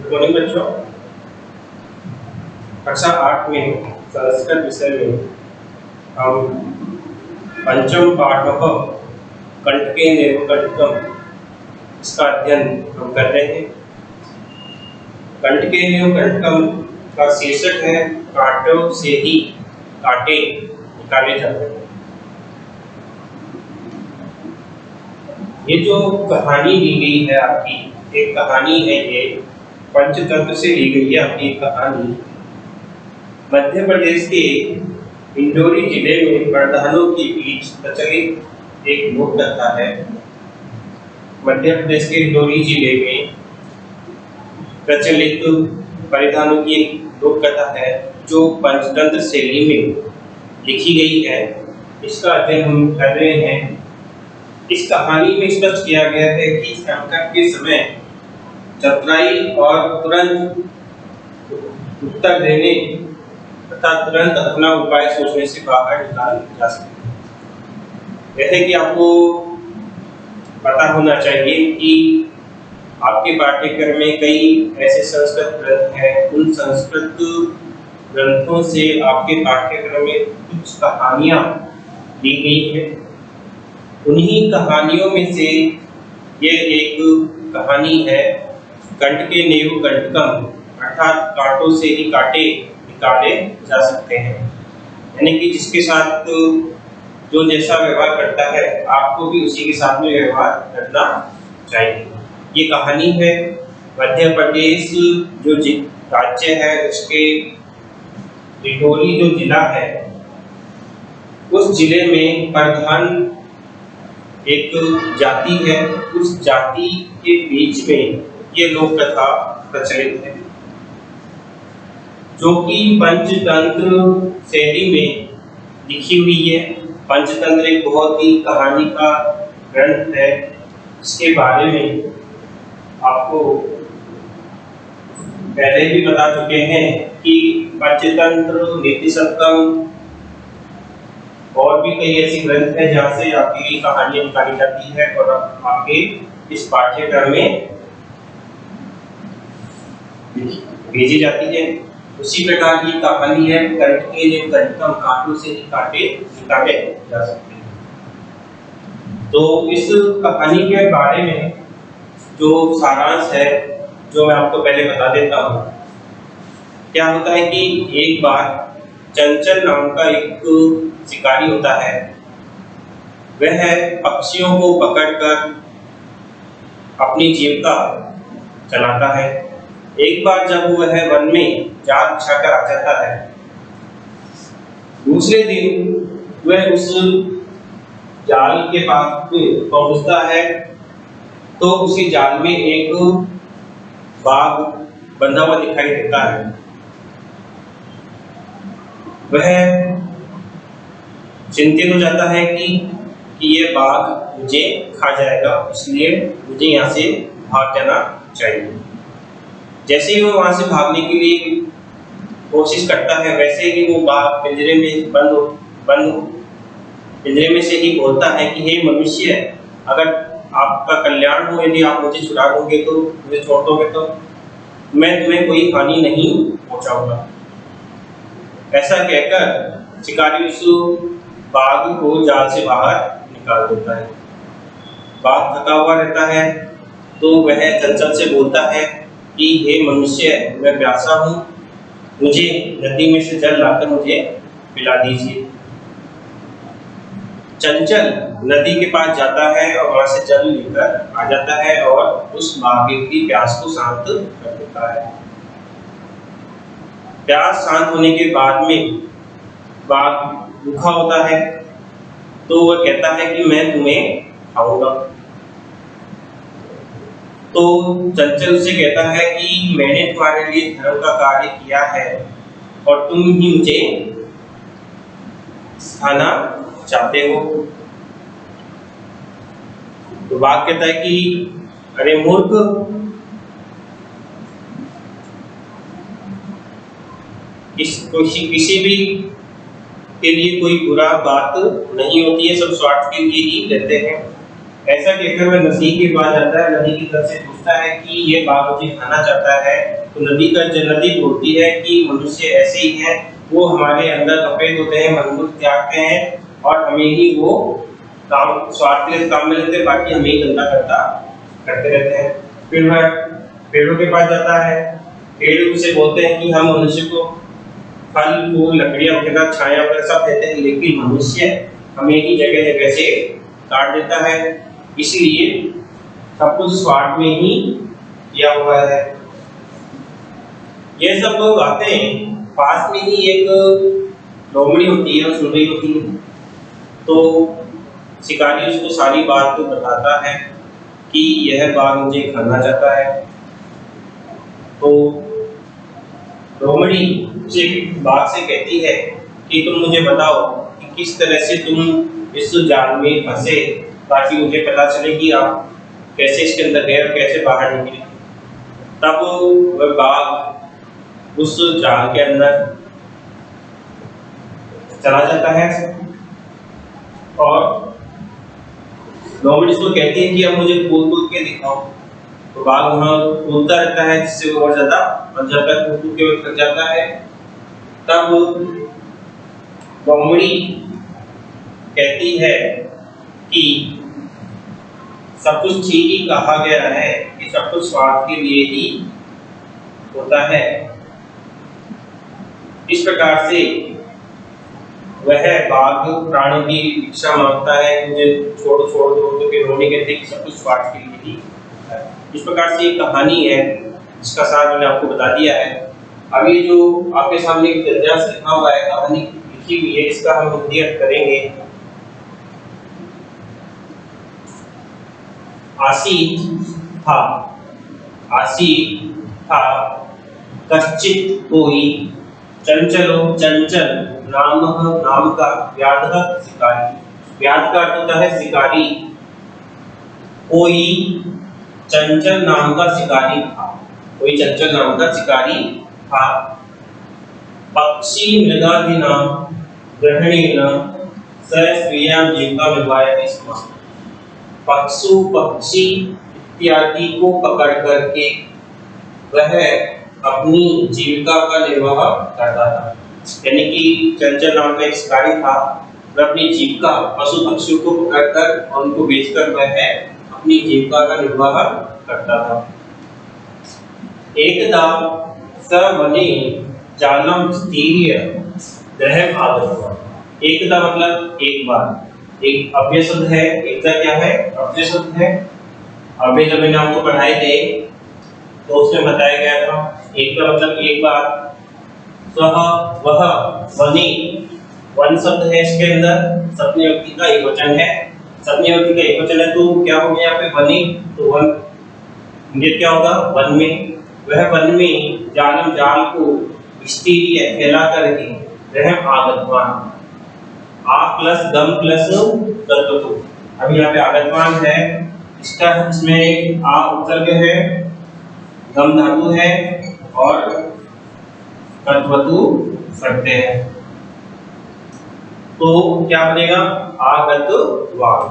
Good morning बच्चों। कक्षा 8 में संस्कृत विषय में हम पंचम पाठः कंटकेन कंटकम इसका अध्ययन हम कर रहे हैं। कंटकेन कंटकम का शीर्षक है कांटों से ही कांटे निकाले जाते हैं। ये जो कहानी दी गई है आपकी, एक कहानी है, ये पंचतंत्र से ली गई है आपकी कहानी। मध्य प्रदेश के इंदौरी जिले में प्रधानों के बीच प्रचलित एक लोक कथा है। मध्य प्रदेश के इंदौरी जिले में प्रचलित परिधानों की एक लोक कथा है जो पंचतंत्र शैली में लिखी गई है। इसका अध्ययन हम कर रहे हैं। इस कहानी में स्पष्ट किया गया है कि संकट के समय चतुराई और तुरंत उत्तर देने तथा तुरंत अपना उपाय सोचने से बाहर निकाल जा सकते हैं। जैसे कि आपको पता होना चाहिए कि आपके पाठ्यक्रम में कई ऐसे संस्कृत ग्रंथ हैं। उन संस्कृत ग्रंथों से आपके पाठ्यक्रम में कुछ कहानियां दी गई हैं। उन्हीं कहानियों में से ये एक कहानी है कंटकेन कंटकम, अर्थात कांटों से ही कांटे निकाले जा सकते हैं। यानी कि जिसके साथ जो जैसा व्यवहार करता है आपको भी उसी के साथ में व्यवहार करना चाहिए। ये कहानी है मध्य प्रदेश जो राज्य है उसके डिंडोरी जो जिला है, उस जिले में प्रधान एक जाति है। उस जाति के बीच में ये लोक कथा प्रचलित है जो कि पंचतंत्र शैली में लिखी हुई है। पंचतंत्र एक बहुत ही कहानी का ग्रंथ है। इसके बारे में आपको पहले भी बता चुके हैं कि पंचतंत्र, नीतिशतकम और भी कई ऐसी ग्रंथ है जहाँ से आपकी कहानियां निकाली जाती है और आपके इस पाठ्यक्रम में भेजी जाती है। उसी प्रकार की कहानी है कंटकेन कंटकम, कांटों से ही कांटे निकाले जा सकते हैं। तो इस कहानी के बारे में जो सारांश है जो मैं आपको पहले बता देता हूँ। क्या होता है कि एक बार चंचल नाम का एक शिकारी होता है। वह पक्षियों को पकड़कर अपनी जीविका चलाता है। एक बार जब वह वन में जाल बिछाकर आ जाता है, दूसरे दिन वह उस जाल के पास पहुंचता है तो उसी जाल में एक बाघ बंधा हुआ दिखाई देता है। वह चिंतित हो जाता है कि ये बाघ मुझे खा जाएगा, इसलिए मुझे यहाँ से भाग जाना चाहिए। जैसे ही वो वहां से भागने के लिए कोशिश करता है, वैसे ही वो बाघ पिंजरे में पिंजरे में से ही बोलता है कि हे मनुष्य, अगर आपका कल्याण हो, यदि आप मुझे छुड़ा दोगे तो, मुझे छोड़ दोगे तो मैं तुम्हें कोई हानि नहीं पहुंचाऊंगा। ऐसा कहकर शिकारी उस बाघ को जाल से बाहर निकाल देता है। बाघ थका हुआ रहता है तो वह चंचल से बोलता है कि हे मनुष्य, मैं प्यासा हूँ, मुझे नदी में से जल लाकर मुझे पिला दीजिए। चंचल नदी के पास जाता है और वहां से जल लेकर आ जाता है और उस बाघ की प्यास को शांत कर देता है। प्यास शांत होने के बाद में बाघ भूखा होता है तो वह कहता है कि मैं तुम्हें खाऊंगा। तो चंचल से कहता है कि मैंने तुम्हारे लिए धर्म का कार्य किया है और तुम ही मुझे खाना चाहते हो। तो बाघ कहता है कि अरे मूर्ख, किसी भी के लिए कोई बुरा बात नहीं होती है, सब स्वार्थ के लिए ही रहते हैं। ऐसा कहकर वह नदी के पास जाता है, नदी की तरफ से पूछता है कि ये बाघ मुझे खाना चाहता है। तो नदी बोलती है कि मनुष्य ऐसे ही है, वो हमारे अंदर सफेद होते हैं, मन को त्यागते हैं और हमें ही वो काम स्वार्थ के लिए काम में लेते हैं, बाकी हमें ही गंदा करते रहते हैं। फिर वह पेड़ों के पास जाता है, पेड़ उसे बोलते हैं कि हम मनुष्य को फल फूल लकड़ियां वगैरह छाया वगैरह सब देते हैं, लेकिन मनुष्य हमें ही जगह जगह से काट देता है, इसलिए सब कुछ स्वार्थ में ही किया हुआ है। ये सब बातें पास में ही एक लोमड़ी होती है, सुन रही होती है। तो शिकारी उसको सारी बात को बताता है कि यह बाघ मुझे खाना चाहता है। तो लोमड़ी उसे बाघ से कहती है कि तुम मुझे बताओ कि किस तरह से तुम इस जाल में फंसे, ताकि मुझे पता चले कि आप कैसे इसके अंदर गए और कैसे बाहर निकले। तब वह बाघ उस जाल के अंदर चला जाता है और लोमड़ी उसको कहती है कि अब मुझे कूद कूद के दिखाओ। तो बाघ वहां कूदता रहता है, जिससे वो और ज्यादा और जब तक कूद कूद के थक जाता है, तब लोमड़ी कहती है कि सब कुछ ठीक ही कहा गया है कि सब कुछ स्वार्थ के लिए ही होता है। इस प्रकार से वह बाघ प्राणों की भिक्षा मांगता है, मुझे छोड़ छोड़ दो, तो फिर रोने कहते कि सब कुछ स्वार्थ के लिए ही होता है। इस प्रकार से एक कहानी है जिसका सार मैंने आपको बता दिया है। अभी जो आपके सामने एक गद्यांश लिखा हुआ है, कहानी लिखी हुई है, इसका हम हिंदी अर्थ करेंगे। आसीत था कश्चित कोई चंचलो चंचल नाम का व्याध शिकारी। व्याध का अर्थ होता है शिकारी। कोई चंचल नाम का शिकारी था, कोई चंचल नाम का शिकारी था। पक्षी मृगादीनां ग्रहणेन स स्त्रियां जीविका निर्वाहयति स्म। पक्षी इत्यादि को पकड़ करके वह अपनी जीविका का निर्वाह करता था। यानी कि चंचल नाम का एक शिकारी था, वह अपनी जीविका पशु पक्षियों को पकड़कर और उनको बेचकर वह अपनी जीविका का निर्वाह करता था। एकदा स वने जालम विस्तीर्य गृहम् आगतवान्। एकदा मतलब एक बार, एक अव्यय शब्द है। एकदा क्या है? अव्यय शब्द है। अव्यय जब मैंने आपको पढ़ाए थे तो उसमें बताया गया था एक का मतलब एक बार। सह वह वने, वन शब्द है, इसके अंदर सप्तमी विभक्ति का एकवचन है। सप्तमी विभक्ति का एकवचन है तो क्या हो गया यहाँ पे? वने, तो वन ये क्या होगा? वन में। वह वन में जालम जाल को विस्तीर्य फैला करके गृहम् आगतवान्। आ प्लस गम प्लस तत्वतु। अभी यहाँ पे आगतवान है, इसका इसमें आ उपसर्ग है, गम धातु है और तत्वतु प्रत्यय है, तो क्या बनेगा? आगतवान।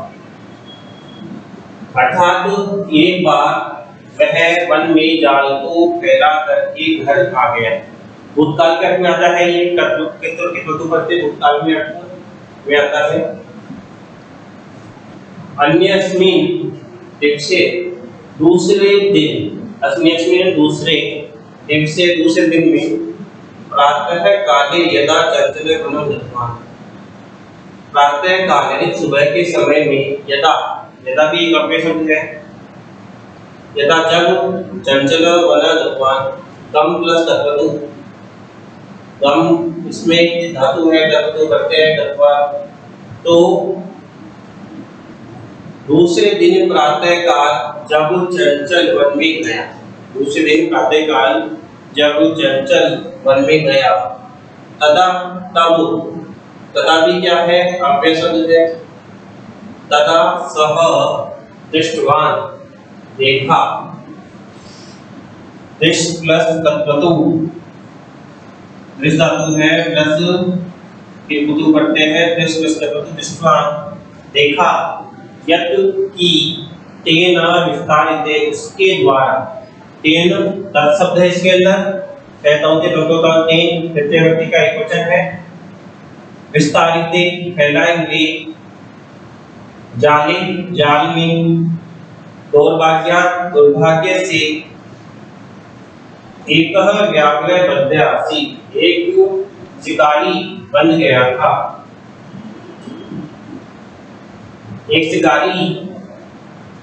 अर्थात एक बार वह वन में जाल को फैला करके घर आ गया। भूतकाल के अर्थ में आता है ये, तत्वतु प्रत्यय भूतकाल में अर्थ में आता है। अन्यस्मिन् दिवसे, दूसरे दिन, अन्यस्मिन् दूसरे दिवसे दूसरे दिन में, प्रातः काले यदा चंचल वनं गतवान्। प्रातः काल यानी सुबह के समय में, यदा, यदा भी एक अव्यय शब्द है। यदा जब चंचल वनं गतवान्, गम प्लस तत्वतु। गम इसमें धातु है, तत्वतु प्रत्यय है, तत्वा। तो दूसरे दिन प्रातः काल जब चंचल वन में गया, दूसरे दिन प्रातः काल जब चंचल वन में गया, तदा तब, तदा भी क्या है? अव्यय शब्द है। तदा सह दृष्टवान, देखा। दृष्ट प्लस तत्वतु, दृष्ट धातु है प्लस फिर कुतु करते हैं, दृष्ट प्लस तत्वतु दृष्टवान, देखा। यत की तेन विस्तारिते उसके द्वारा, तेन तत्शब्द है इसके अंदर, कहताओं के दोनों का तेन तृतीय व्यक्ति का एकवचन है, विस्तारिते फैलाए हुए, जाले जाल में, दुर्भाग्य से, एक व्याघ्र बध्यासी एक शिकारी बन गया था, एक शिकारी,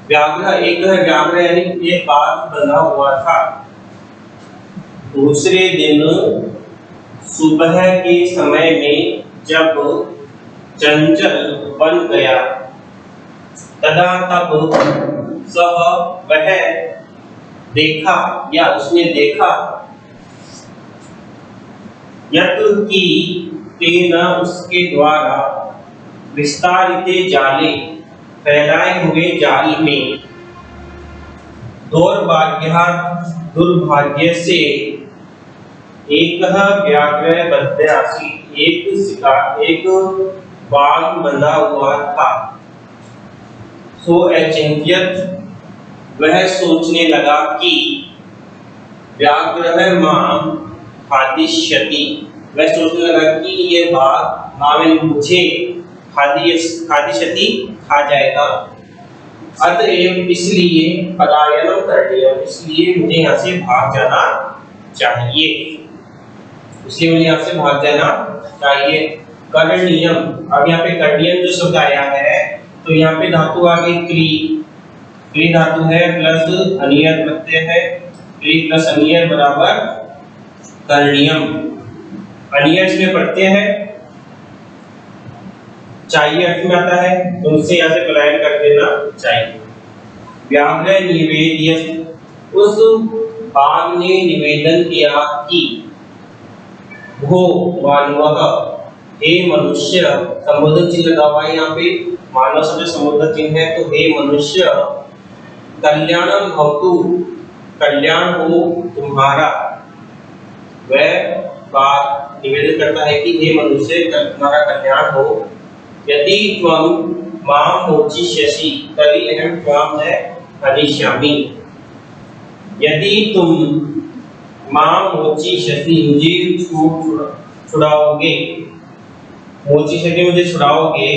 व्याघ्र एक व्याघ्र यानी एक बाघ बना हुआ था। दूसरे दिन सुबह के समय में जब चंचल बन गया, तदा तब सह वह देखा या उसने देखा, यत की तेन उसके द्वारा, विस्तारिते जाले फैलाए हुए जाल में, दुर्भाग्य से, एक व्याघ्र बध्यासी एक बाघ बंधा हुआ था। सो अचिंत्यत वह सोचने लगा कि व्याघ्र मां खादिष्यति, वह सोचने लगा कि ये बाघ मां मुझे खादिष्यति खा जाएगा, अतएव इसलिए पलायनम करणीयम, इसलिए मुझे यहाँ से भाग जाना चाहिए, इसलिए मुझे यहाँ से भाग जाना चाहिए। करणीयम, अब यहाँ पे करणीयम जो शब्द आया है तो यहाँ पे धातु आ गई क्री धातु है प्लस अनियर प्रत्यय है, क्री प्लस अनियर बराबर करणीयम, अनियर इसमें प्रत्यय है, चाहिए अर्थ में आता है, तो उनसे यहाँ से पलायन कर देना चाहिए। व्याघ्र निवेद्य, उस बाघ ने निवेदन किया कि भो मानवः, हे मनुष्य, संबोधन चिन्ह लगा हुआ है यहाँ पे, मानव शब्द संबोधन चिन्ह है, तो हे मनुष्य, कल्याणम भवतु, कल्याण हो तुम्हारा। वह बाघ निवेदन करता है कि हे मनुष्य, तुम्हारा कल्याण हो, यदि त्वं मां मोचिष्यसि, तर्हि अहं त्वां न हनिष्यामि, यदि तुम मां मोचिष्यसि, मुझे छुड़ाओगे, मोचिष्यसि मुझे छुड़ाओगे,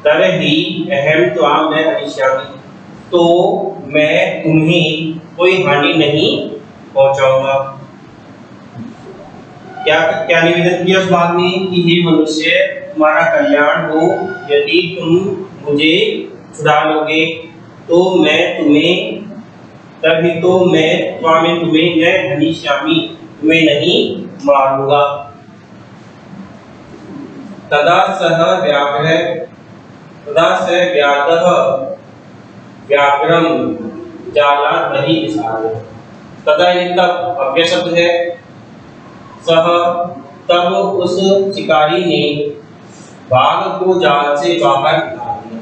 तर्हि अहं त्वां न हनिष्यामि, तो मैं तुम्हें कोई हानि नहीं पहुंचाऊंगा। क्या क्या निवेदन किया उस बाघ ने कि हे मनुष्य, तुम्हारा कल्याण हो, यदि तुम मुझे छुड़ा लोगे तो मैं तुम्हें, तभी तो मैं तुम्हें न हनिष्यामि, तुम्हें नहीं मारूंगा। तदा सह व्याघ्रः व्याघ्रम जालात् बहिः विसारय, तदा ये तब अव्यय शब्द है, सह तब उस शिकारी ने बाघ को जाल से बाहर निकाल दिया।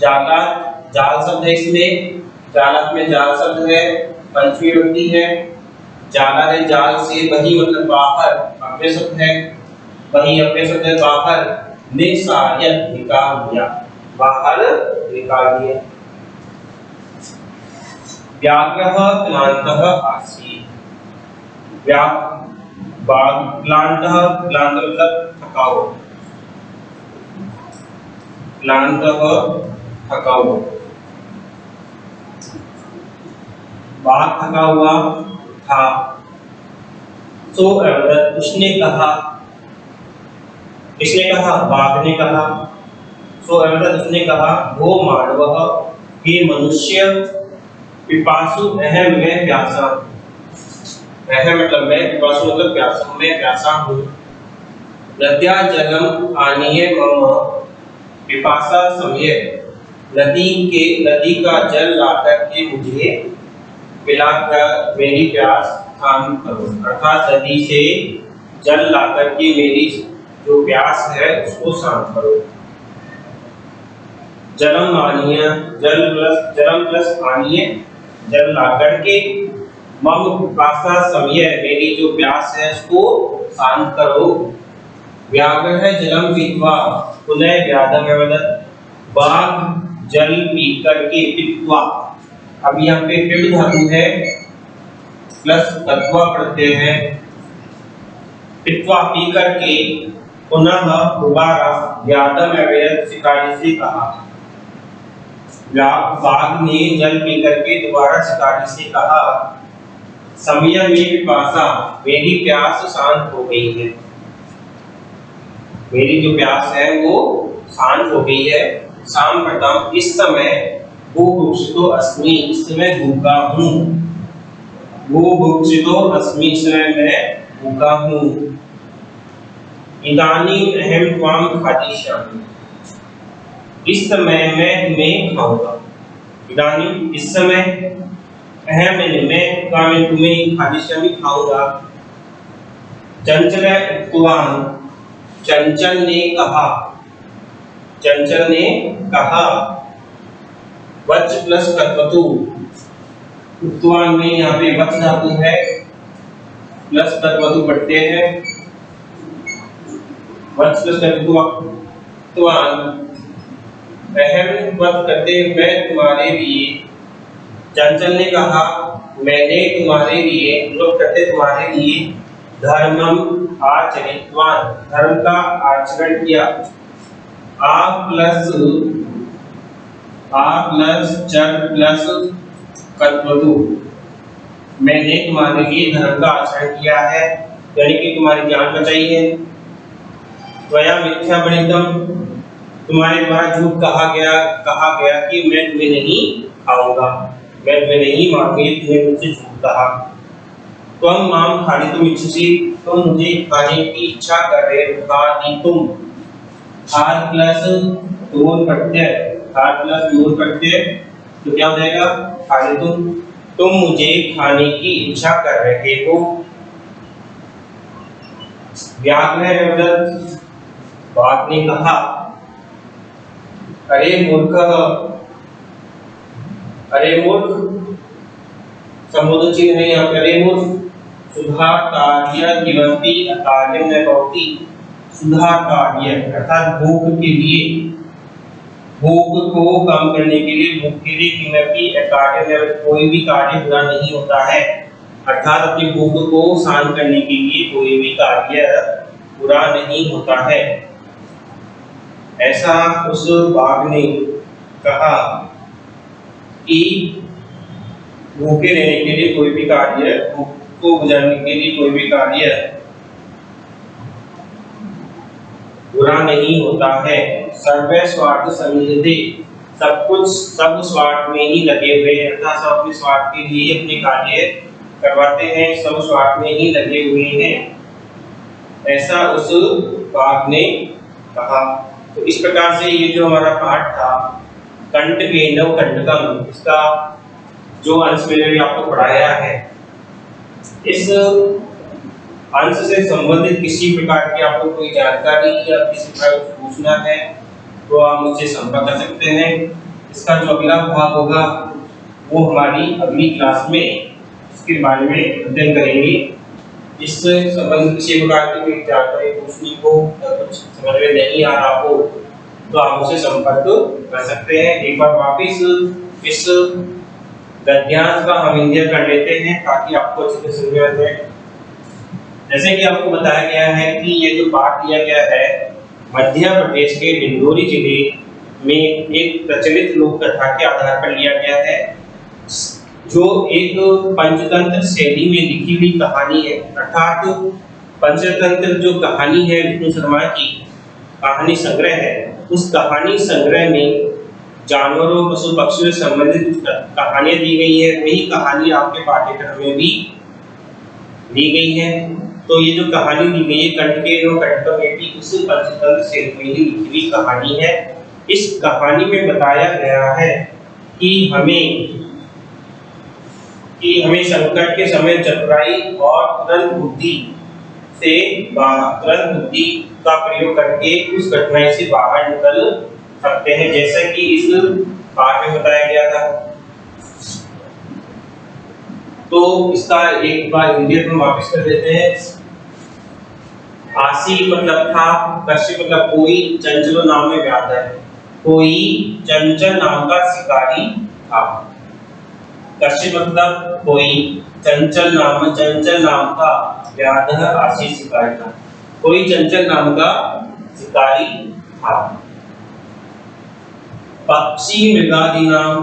जालात जाल शब्द है, इसमें जालात में जाल शब्द है, पंचमी विभक्ति है, जाला है जाल से, बही मतलब बाहर, अव्यय शब्द है, बही अव्यय शब्द है, बाहर, निसार्यत निकाल दिया, बाहर निकाल दिया। व्याघ्रः क्लान्तः आसीत्, क्लान्तः मतलब थका हुआ, क्लान्तः थका हुआ, बाघ थका हुआ था। सो उसने कहा, किसने कहा? बाघ ने कहा। सो उसने कहा, वो मानवः, हे मनुष्य, पिपासु अहम मैं प्यासा, अहम मतलब मैं, पिपासु मतलब प्यासा, मैं प्यासा हूँ। नद्या जलम आनीय मम पिपासा समय, नदी का जल लाकर के मुझे पिलाकर मेरी प्यास शांत करो, अर्थात नदी से जल लाकर के मेरी जो प्यास है उसको शांत करो। जलम आनीय, जलम प्लस आनीय, जल लाकर के, मम पिपासा समय, मेरी जो प्यास है उसको शांत करो। व्याघ्र है जलम पीत्वा पुनः व्याधम, बाघ जल पी करके पीत्वा, अब यहाँ पे पिप धातु है प्लस तत्वा प्रत्यय है, पीत्वा पी करके पुनः दोबारा व्याधम अवैध शिकारी से कहा। बाघ ने जल पी करके दोबारा शिकारी से कहा, समय में पिपासा, मेरी प्यास शांत हो गई है, मेरी जो प्यास है वो शांत हो गई है। शाम प्रथम, इस समय भूभुक्षितो अस्मि, इस समय भूखा हूँ, भूभुक्षितो अस्मि, इस समय मैं भूखा हूँ। इदानीं अहं त्वां खादिष्यामि, इस समय मैं तुम्हें खाऊंगा। इदानीं इस समय, अहं मैं त्वां तुम्हें खादिष्यामि खाऊंगा। चंचल उक्तवान्, चंचल ने कहा, चंचल ने कहा। वच प्लस तत्वतु, उक्तवान में यहाँ पे वच धातु है प्लस तत्वतु प्रत्यय है, वच प्लस तत्वतु उक्तवान, अहम वच करते मैं तुम्हारे लिए, चंचल ने कहा मैंने तुम्हारे लिए, लोग कहते तुम्हारे लिए, धर्मम आचरितवान, धर्म का आचरण किया। आ प्लस चर प्लस कर्तृत्व, मैंने तुम्हारे लिए धर्म का आचरण किया है, यानी कि तुम्हारी जान बचाई है। त्वया मिथ्या बणितम, तुम्हारे द्वारा झूठ कहा गया कि मैं तुम्हें नहीं खाऊंगा, मैं तुम्हें नहीं मारूंगी, तुमने मुझसे झूठ कहा। त्वं माम खादितुम इच्छसि, तुम मुझे खाने की इच्छा कर रहे हो। खादितुम, आर प्लस दोन प्रत्यय, आर प्लस दोन प्रत्यय, तो क्या हो जाएगा खादितुम, तुम मुझे खाने की इच्छा कर रहे हो। व्याघ्र, बाघ ने कहा, अरे मूर्ख, अरे मूर्ख, संबोधन चिन्ह है यहाँ पे, अरे मूर्ख। सुधा कार्य किमपि अकार्यं न भवति, सुधा कार्य अर्थात भूख के लिए, भूख को कम करने के लिए, भूख के लिए किमपि अकार्यं, कोई भी कार्य बुरा नहीं होता है, अर्थात अपनी भूख को शांत करने के लिए कोई भी कार्य बुरा नहीं होता है। ऐसा उस बाघ ने कहा कि भूखे रहने के लिए कोई भी कार्य, भूख को बुझाने के लिए कोई भी कार्य बुरा नहीं होता है। सर्वे स्वार्थ समिधते, सब कुछ सब स्वार्थ में ही लगे हुए हैं, अर्थात सब अपने स्वार्थ के लिए अपने कार्य करवाते हैं, सब स्वार्थ में ही लगे हुए हैं, ऐसा उस बाघ ने कहा। तो इस प्रकार से ये जो हमारा पाठ था कंठ के नव कंटकम, इसका जो अंश मैंने आपको पढ़ाया है, इस अंश से संबंधित किसी प्रकार की आपको कोई जानकारी या किसी प्रकार कुछ पूछना है तो आप मुझसे संपर्क कर सकते हैं। इसका जो अगला भाग होगा वो हमारी अगली क्लास में इसके बारे में अध्ययन करेंगे। इससे संबंधित किसी प्रकार की कोई जानकारी पूछनी हो या कुछ समझ में नहीं आ रहा हो तो आप मुझसे संपर्क कर सकते हैं। एक बार वापिस इस गद्यांश का हम अध्ययन कर लेते हैं ताकि आपको अच्छे से समझ में आ जाए। जैसे कि आपको बताया गया है कि ये जो पाठ दिया गया है मध्य प्रदेश के डिंडोरी जिले में एक प्रचलित लोक कथा के आधार पर लिया गया है, जो एक पंचतंत्र शैली में लिखी हुई कहानी है। अर्थात पंचतंत्र जो कहानी है विष्णु शर्मा की कहानी संग्रह है, उस कहानी संग्रह में जानवरों पशु पक्षियों से संबंधित कहानियां दी गई है, वही कहानी आपके पाठ्यक्रम में भी दी गई है। तो ये जो कहानी दी गई है कंठ के नव कंटकम में भी उस पंचतंत्र शैली में ही लिखी हुई कहानी है। इस कहानी में बताया गया है कि हमें संकट के समय चतुराई और तुरंत बुद्धि का प्रयोग करके उस कठिनाई से बाहर निकल सकते हैं, जैसा कि इस पाठ में बताया गया था। तो इसका एक बार हिंदी में वापस कर देते हैं। आसी मतलब था, कश्य मतलब कोई, चंचलो नाम में व्याध है, कोई चंचल नाम का शिकारी था। कश्चित मतलब कोई, चंचल नाम का व्याघ्र आसी शिकारी था। कोई चंचल नाम का शिकारी था। पक्षी मृगादि नाम,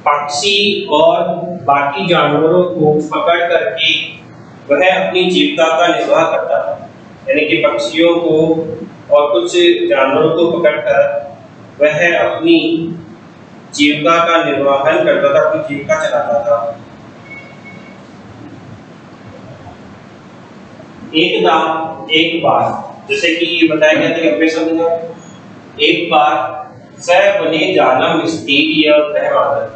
पक्षी और बाकी जानवरों को पकड़ करके वह अपनी जीविका का निर्वाह करता था। यानी कि पक्षियों को और कुछ जानवरों को पकड़कर वह अपनी जीविका का निर्वाहन करता था, अपनी जीविका चलाता था। एक बार, जैसे कि ये बताया गया था अपने शब्द में, एक बार स बने जालम स्थिर गृहमागत।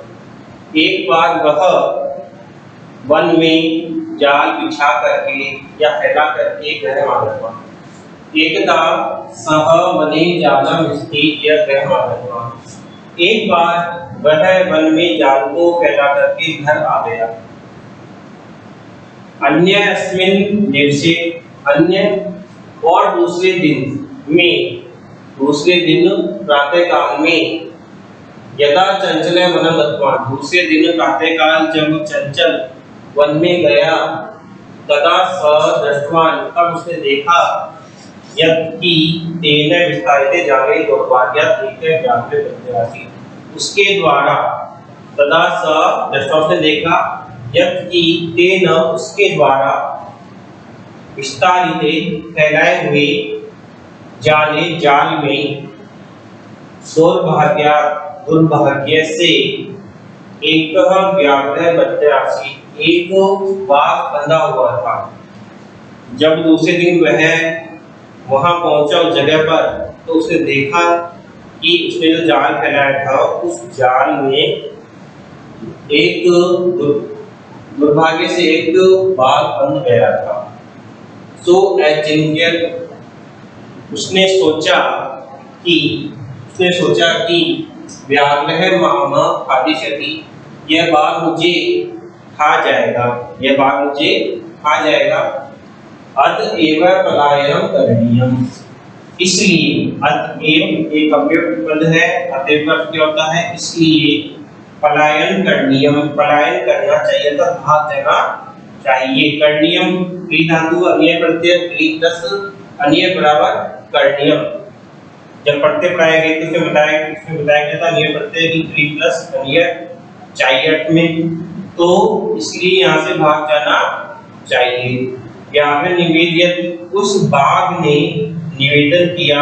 एक बार वह वन में जाल बिछा करके या फैला करके गृहमागत हुआ। एकदा सह वने जालम स्थिर गृहमागत। एक बार वह वन में जाल को फैला करके घर आ गया। अन्य अस्मिन् दिवसे, अन्य और दूसरे दिन प्रातः काल में, यदा चंचल वनं गत्वा, दूसरे दिन प्रातः काल जब चंचल वन में गया, तदा स दृष्टवान्, तब उसने देखा, यत्कि तेन विस्तारिते जाले दौर्भाग्यात् एक व्याघ्र प्रत्यासी, उसके द्वारा, तदा स दृष्टवा, उसने देखा, यत्कि तेन उसके द्वारा विस्तारिते फैलाए हुए जाल में दुर्भाग्य से एक व्याघ्र बद्रासी, एक बाघ बंधा हुआ था। जब दूसरे दिन वह वहां पहुंचा उस जगह पर, तो उसने देखा कि उसने जो जाल फैलाया था उस जाल में एक दुर्भाग्य से एक बाघ बंध गया था। सो उसने सोचा कि व्याघ्र माम खादिष्यति, यह बाघ मुझे खा जाएगा, यह बाघ मुझे खा जाएगा। अतएव पलायनम करणीयम, इसलिए अतएव एक अव्यक्त पद है, अतएव का अर्थ क्या होता है, इसलिए पलायन करणीयम, पलायन करना चाहिए, तो भाग देना चाहिए। करणीयम क्री धातु अन्य प्रत्यय क्री प्लस अन्य बराबर करणीयम। जब प्रत्यय पढ़ाया गया तो इसमें बताया गया था अन्य प्रत्यय की क्री प्लस अन्य चाहिए अर्थ में, तो इसलिए यहाँ से भाग जाना चाहिए। व्याघ्र निवेद्यत, उस बाघ ने निवेदन किया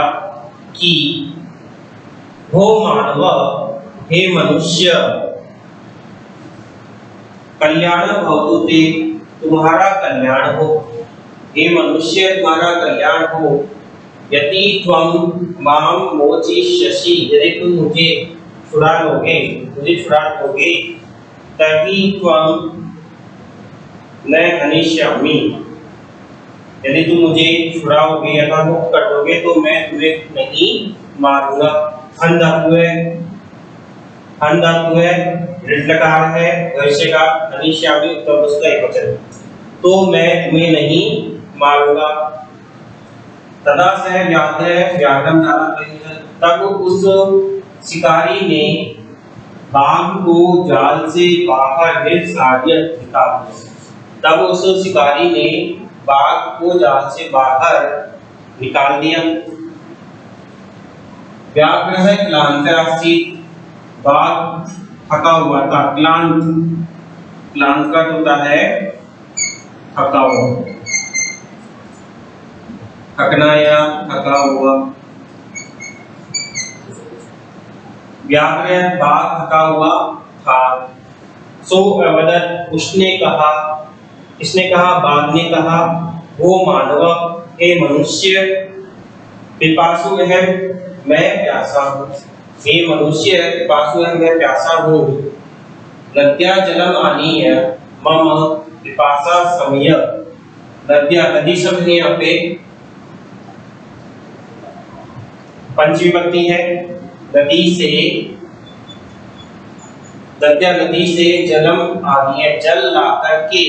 कि हो मानव, हे मनुष्य, कल्याण भवतु ते, तुम्हारा कल्याण हो, हे मनुष्य तुम्हारा कल्याण हो। यदि त्वं माम मोचिष्यसि, यदि तुम मुझे छुड़ा लोगे, तभी त्वं न हनिष्यामि, यदि तुम मुझे छुड़ाओगे या मुक्त कर दोगे तो मैं तुम्हें नहीं मारूंगा। हन धातु है, ऋटलकार है, भविष्य का, हनिष्यामि तब उसका एकवचन, तो मैं तुम्हें नहीं मारूंगा। तदा सह व्याघ्रम जालं, तब उस शिकारी ने बाघ को जाल से बाहर निकाल दिया। तब उस शिकारी ने बाघ को जाल से बाहर निकाल दिया। व्याघ्र क्लांतरासीत्, बाघ थका हुआ था। क्लांत का होता है थका हुआ, थकना या थका हुआ। व्याघ्र बाघ थका हुआ था। सो अवदत्, उसने कहा, इसने कहा, बाघ ने कहा, वो मानव, हे मनुष्य, पिपासु अहम्, मैं प्यासा हूँ, हे मनुष्य पिपासु अहम्, मैं प्यासा हूँ। नद्या जलम आनीय मम पिपासा शमय, नद्या, नदी शब्द यहाँ पे पंचविभक्ति है। नदी से जलम आनीय, जल ला करके,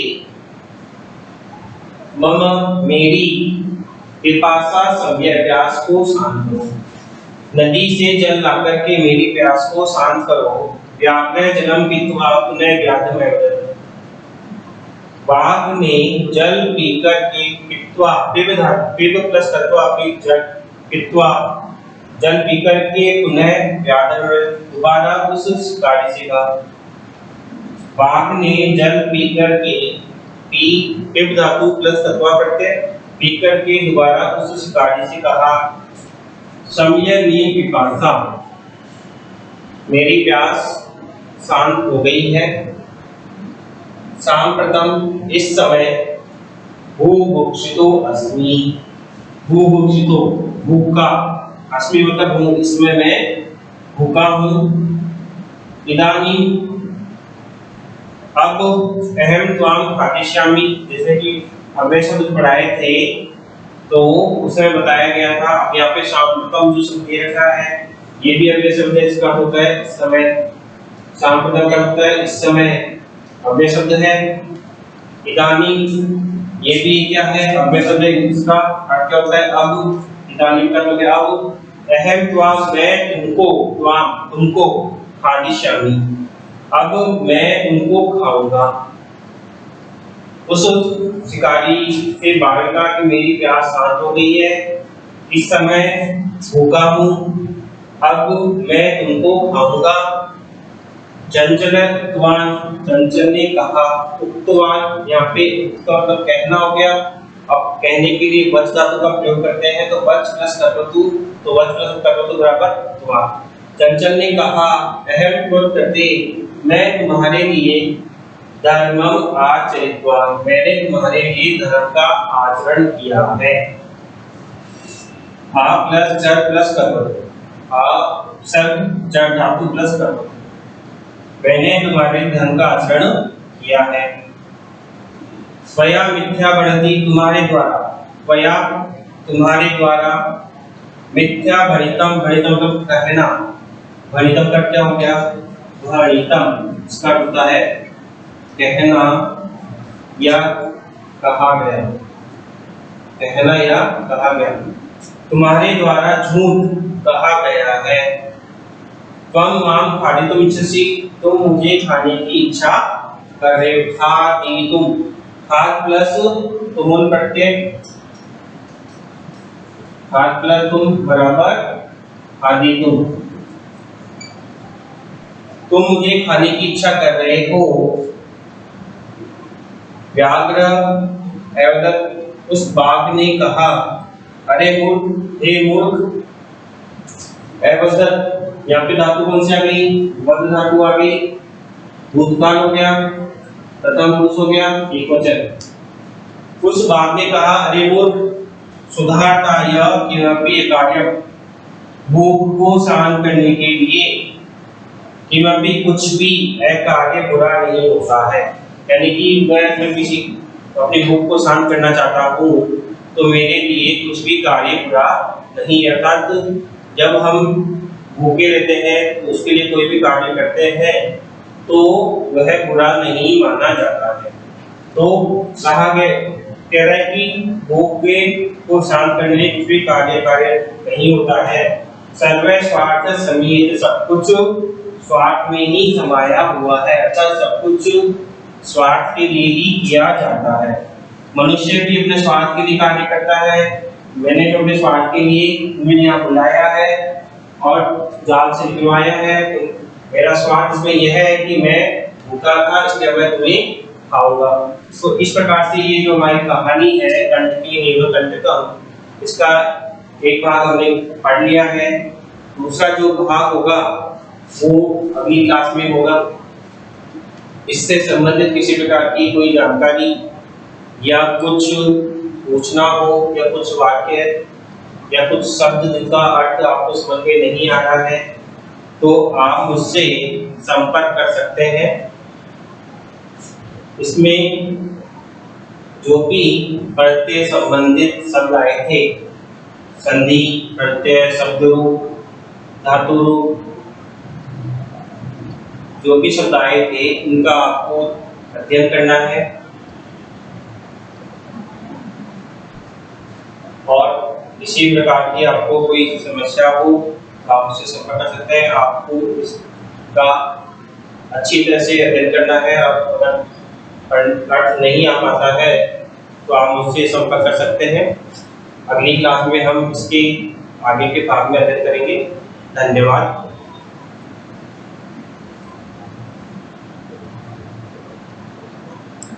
मम, मेरी, पिपासा शमय, प्यास को शांत करो। नदी से जल लाकर के मेरी प्यास को शांत करो, व्याघ्र जलम पीत्वा पुनः व्याधमेव। बाघ ने जल पीकर के पीत्वा पिब प्लस तत्वा जल पीत्वा जल पीकर के पुनः व्याधमेव दोबारा उस शिकारी से कहा। बाघ ने जल पीकर के पी पिब धातु प्लस तत्वा प्रत्यय पीकर के दोबारा उस शिकारी से कहा, समयनी पिपासा, मेरी प्यास शांत हो गई है। सांप्रतम इस समय भूभुक्षितो अस्मि, भूभुक्षितो भूखा, अस्मि मतलब हूँ, इसमें मैं भूखा हूँ। इदानीं अब अहम त्वाम खादिष्यामि, जैसे कि हमने शब्द पढ़ाए थे तो उसमें बताया गया था। अब यहाँ पे सांप्रतम जो शब्द दिया गया है ये भी अगले शब्द है, इसका होता है इस समय। सांप्रतम का होता है इस समय, अव्यय शब्द है। इदानीं ये भी क्या है, अव्यय शब्द है, इसका अर्थ क्या होता है अब। इदानीं का मतलब अब। अहम त्वाम मैं तुमको खादिष्यामि, अब मैं तुमको खाऊंगा। उस शिकारी से बाघ का कि मेरी प्यास शांत हो गई है, इस समय भूखा हूँ, अब मैं तुमको खाऊंगा। चंचलत्वान, चंचल ने कहा। उक्तवान, यहाँ पे उसका मतलब कहना हो गया। अब कहने के लिए वच धातु का प्रयोग करते हैं तो वच प्लस कर्तृ, तो वच प्लस कर्तृ बराबर त्वा। चंचल ने कहा, अहम त्वत्ते, मैं तुम्हारे लिए धर्मम आचरित्वा, मैंने तुम्हारे लिए धर्म का आचरण किया है। आ प्लस चर प्लस कर्तृ, आ सर चर धातु प्लस कर्तृ, मैंने तुम्हारे धर्म का आचरण किया है। स्वया मिथ्या बढ़ती, तुम्हारे द्वारा, स्वया तुम्हारे द्वारा, मिथ्या भणितम, भणितम मतलब कहना, भणितम का क्या हो गया भणितम, इसका होता है कहना या कहा गया, कहना या कहा गया। तुम्हारे द्वारा झूठ कहा गया है। त्वं मां खादितुम् इच्छसि, तुम मुझे खाने की इच्छा कर रहे हो। खादितुम्, खाद प्लस तुमुल प्रत्यय, खाद प्लस तुम बराबर खादितुम्, तुम मुझे खाने की इच्छा कर रहे हो। व्याघ्र एवं उस बाघ ने कहा, अरे मूर्ख, हे मूर्ख। एवं यहाँ पे धातु कौन सी आ गई, वध धातु आ गई, भूतकाल हो गया, प्रथम पुरुष हो गया, एकवचन। उस बाघ ने कहा, अरे मूर्ख, सुधारताय किमपि कार्यम, भूख को शांत करने के लिए किमपि कुछ भी कार्य बुरा नहीं होता है। यानी कि मैं किसी अपनी भूख को शांत करना चाहता हूँ तो मेरे लिए कुछ भी कार्य बुरा नहीं है। अर्थात जब हम भूखे रहते हैं तो उसके लिए कोई भी कार्य करते हैं तो वह बुरा नहीं माना जाता है। तो कहा गया, कह रहा है कि भूखे को शांत करने कुछ भी कार्य नहीं होता है। सर्व स्वार्थ समीत, सब कुछ स्वार्थ में ही समाया हुआ है, अर्थात सब कुछ स्वार्थ के लिए ही किया जाता है। मनुष्य भी अपने स्वार्थ के लिए कार्य करता है। मैंने जो अपने स्वार्थ के लिए तुम्हें यहाँ बुलाया है और जाल से निकलवाया है, तो मेरा स्वार्थ इसमें यह है कि मैं भूखा था इसलिए मैं तुम्हें खाऊंगा। तो इस प्रकार से ये जो हमारी कहानी है कंटकी नीलकंठकम, इसका एक भाग हमने पढ़ लिया है। दूसरा जो भाग होगा वो अगली क्लास में होगा। इससे संबंधित किसी प्रकार की कोई जानकारी या कुछ पूछना हो या कुछ वाक्य या कुछ शब्द जिनका अर्थ आपको समझ में नहीं आ रहा है तो आप मुझसे संपर्क कर सकते हैं। इसमें जो भी प्रत्यय संबंधित शब्द आए थे, संधि, प्रत्यय, शब्दरूप, धातुरूप, जो भी शब्द आए थे उनका आपको अध्ययन करना है। और इसी प्रकार की आपको कोई समस्या हो तो आप मुझसे संपर्क कर सकते हैं। आपको इसका अच्छी तरह से अध्ययन करना है और अगर अर्थ नहीं आ पाता है तो आप मुझसे संपर्क कर सकते हैं। अगली क्लास में हम इसके आगे के भाग में अध्ययन करेंगे। धन्यवाद।